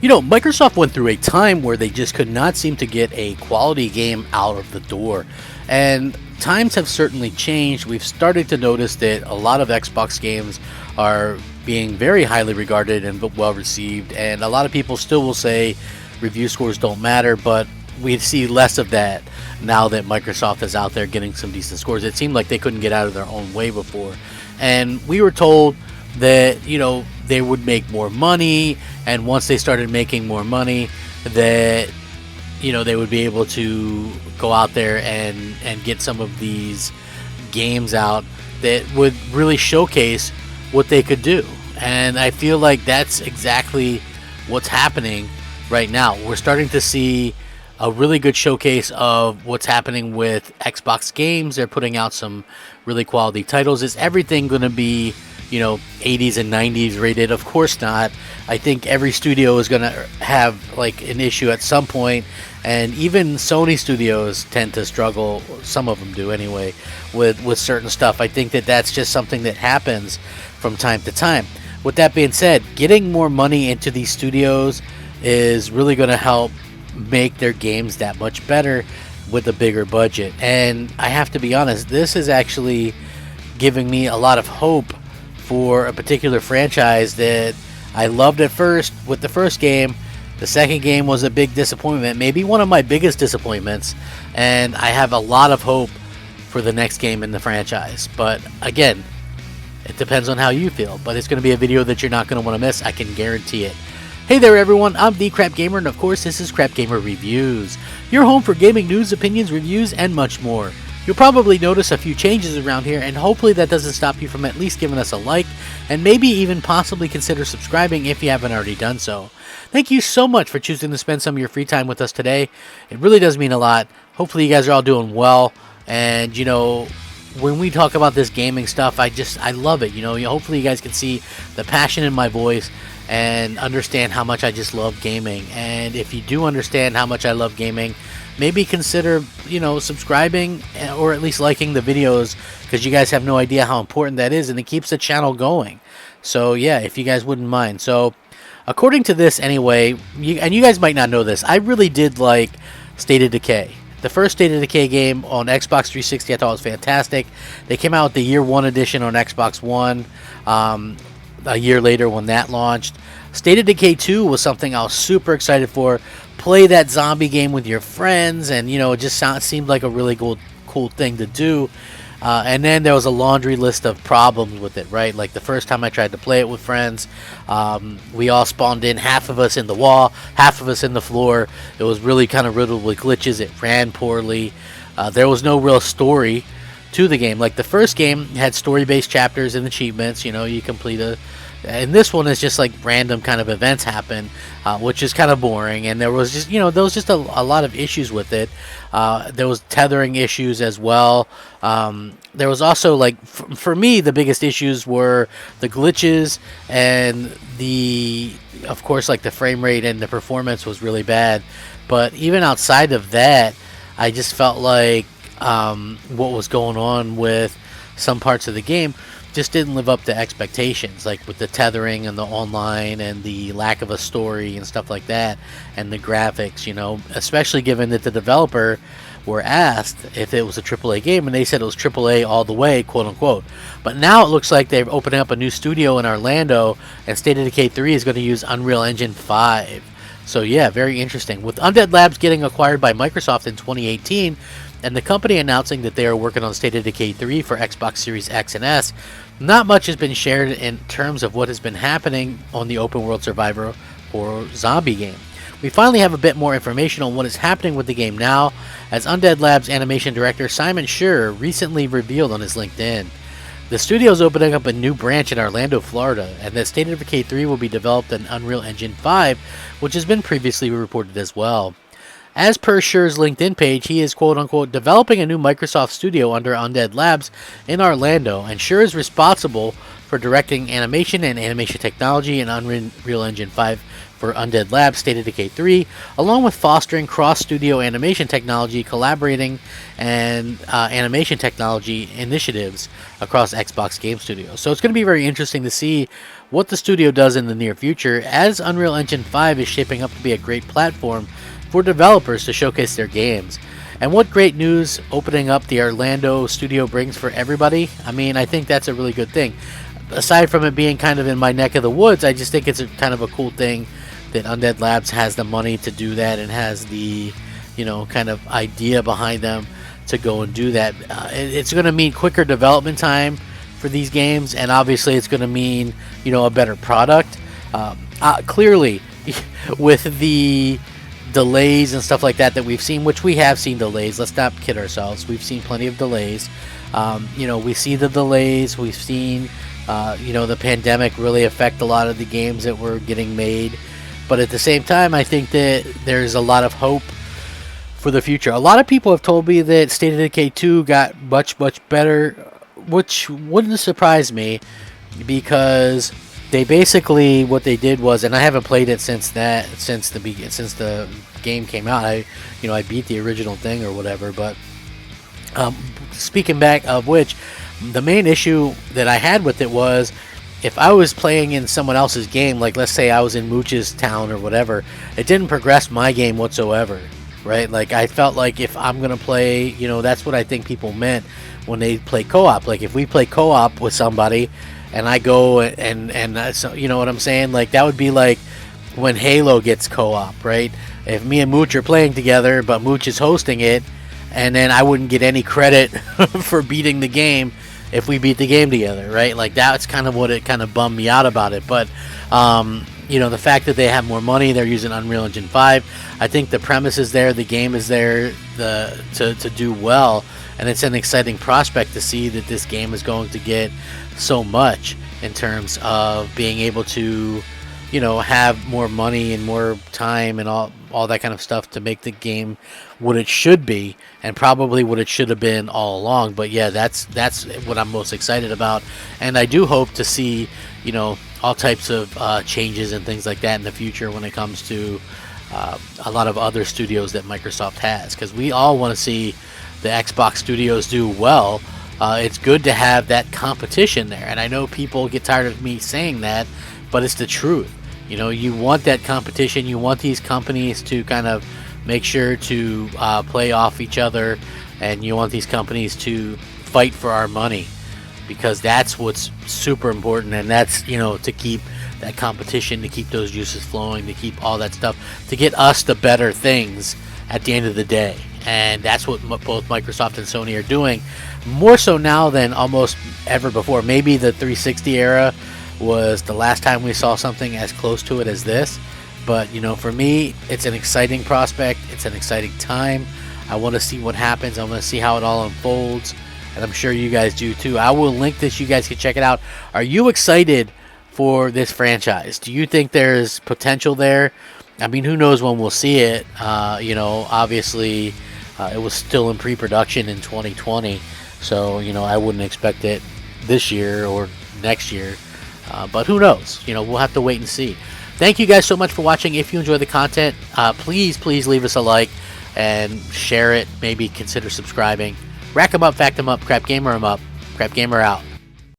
Microsoft went through a time where they just could not seem to get a quality game out of the door. And times have certainly changed. We've started to notice that a lot of Xbox games are being very highly regarded and well received. And a lot of people still will say review scores don't matter, but we see less of that now that Microsoft is out there getting some decent scores. It seemed like they couldn't get out of their own way before. And we were told that, they would make more money, and once they started making more money, that they would be able to go out there and get some of these games out that would really showcase what they could do. And I feel like that's exactly what's happening right now. We're starting to see a really good showcase of what's happening with Xbox games. They're putting out some really quality titles. Is everything going to be 80s and 90s rated? Of course not. I think every studio is going to have like an issue at some point, and even Sony studios tend to struggle, some of them do anyway, with certain stuff. I think that's just something that happens from time to time. With that being said, getting more money into these studios is really going to help make their games that much better with a bigger budget. And I have to be honest, this is actually giving me a lot of hope for a particular franchise that I loved at first with the first game. The second game was a big disappointment, maybe one of my biggest disappointments, and I have a lot of hope for the next game in the franchise. But again, it depends on how you feel, but it's going to be a video that you're not going to want to miss, I can guarantee it. Hey there everyone, I'm the Crapgamer, and of course this is Crapgamer Reviews, your home for gaming news, opinions, reviews, and much more. You'll probably notice a few changes around here, and hopefully that doesn't stop you from at least giving us a like, and maybe even possibly consider subscribing if you haven't already done so. Thank you so much for choosing to spend some of your free time with us today. It really does mean a lot. Hopefully you guys are all doing well, and when we talk about this gaming stuff, I love it. Hopefully you guys can see the passion in my voice and understand how much I just love gaming. And if you do understand how much I love gaming, maybe consider, subscribing or at least liking the videos, because you guys have no idea how important that is, and it keeps the channel going. So yeah, if you guys wouldn't mind. So according to this anyway, and you guys might not know this, I really did like State of Decay. The first State of Decay game on Xbox 360 I thought was fantastic. They came out with the Year 1 edition on Xbox One a year later when that launched. State of Decay 2 was something I was super excited for. Play that zombie game with your friends, and it just seemed like a really cool thing to do. And then there was a laundry list of problems with it, right? Like the first time I tried to play it with friends, we all spawned in, half of us in the wall, half of us in the floor. It was really kind of riddled with glitches. It ran poorly. There was no real story to the game. Like the first game had story-based chapters and achievements. You complete and this one is just like random kind of events happen, which is kind of boring. And there was just a lot of issues with it. There was tethering issues as well. There was also, like, for me, the biggest issues were the glitches, and of course, like the frame rate and the performance was really bad. But even outside of that, I just felt like what was going on with some parts of the game just didn't live up to expectations, like with the tethering and the online and the lack of a story and stuff like that, and the graphics, especially given that the developer were asked if it was a AAA game, and they said it was AAA all the way, quote unquote. But now it looks like they're opening up a new studio in Orlando, and State of Decay 3 is going to use Unreal Engine 5. So yeah, very interesting. With Undead Labs getting acquired by Microsoft in 2018, and the company announcing that they are working on State of Decay 3 for Xbox Series X and S, not much has been shared in terms of what has been happening on the open world survivor or zombie game. We finally have a bit more information on what is happening with the game now, as Undead Labs animation director Simon Schur recently revealed on his LinkedIn. The studio is opening up a new branch in Orlando, Florida, and that State of Decay 3 will be developed in Unreal Engine 5, which has been previously reported as well. As per Schur's LinkedIn page, he is quote-unquote developing a new Microsoft studio under Undead Labs in Orlando, and Schur is responsible for directing animation and animation technology in Unreal Engine 5 for Undead Labs' State of Decay 3, along with fostering cross-studio animation technology, collaborating, and animation technology initiatives across Xbox Game Studios. So it's going to be very interesting to see what the studio does in the near future, as Unreal Engine 5 is shaping up to be a great platform for developers to showcase their games. And what great news opening up the Orlando studio brings for everybody. I mean, I think that's a really good thing. Aside from it being kind of in my neck of the woods, I just think it's kind of a cool thing that Undead Labs has the money to do that and has the, kind of idea behind them to go and do that. It's going to mean quicker development time for these games, and obviously it's going to mean, a better product. Clearly, with the delays and stuff like that we've seen, which we have seen delays, let's not kid ourselves, we've seen plenty of delays. We see the delays, we've seen the pandemic really affect a lot of the games that were getting made, but at the same time I think that there's a lot of hope for the future. A lot of people have told me that State of Decay 2 got much better, which wouldn't surprise me, because they basically, what they did was, and I haven't played it since the game came out. I beat the original thing or whatever. But speaking back of which, the main issue that I had with it was, if I was playing in someone else's game, like let's say I was in Mooch's town or whatever, it didn't progress my game whatsoever, right? Like I felt like if I'm gonna play, that's what I think people meant when they play co-op. Like if we play co-op with somebody, and I go and so, you know what I'm saying? Like that would be like when Halo gets co-op, right? If me and Mooch are playing together, but Mooch is hosting it, and then I wouldn't get any credit for beating the game if we beat the game together, right? Like that's kind of what it kind of bummed me out about it. But the fact that they have more money, they're using Unreal Engine 5. I think the premise is there, the game is there to do well, and it's an exciting prospect to see that this game is going to get so much in terms of being able to have more money and more time and all that kind of stuff to make the game what it should be, and probably what it should have been all along. But yeah, that's what I'm most excited about, and I do hope to see all types of changes and things like that in the future when it comes to a lot of other studios that Microsoft has, because we all want to see the Xbox studios do well. It's good to have that competition there, and I know people get tired of me saying that, but it's the truth. You want that competition. You want these companies to kind of make sure to play off each other, and you want these companies to fight for our money, because that's what's super important, and that's to keep that competition, to keep those juices flowing, to keep all that stuff, to get us the better things at the end of the day. And that's what both Microsoft and Sony are doing, more so now than almost ever before. Maybe the 360 era was the last time we saw something as close to it as this, but for me, it's an exciting prospect. It's an exciting time. I want to see what happens. I want to see how it all unfolds, and I'm sure you guys do too. I will link this. You guys can check it out. Are you excited for this franchise? Do you think there's potential there? I mean, who knows when we'll see it? Obviously, it was still in pre-production in 2020, so I wouldn't expect it this year or next year. But who knows? We'll have to wait and see. Thank you guys so much for watching. If you enjoy the content, please leave us a like and share it. Maybe consider subscribing. Rack 'em up, fact 'em up, Crapgamer 'em up. Crapgamer out.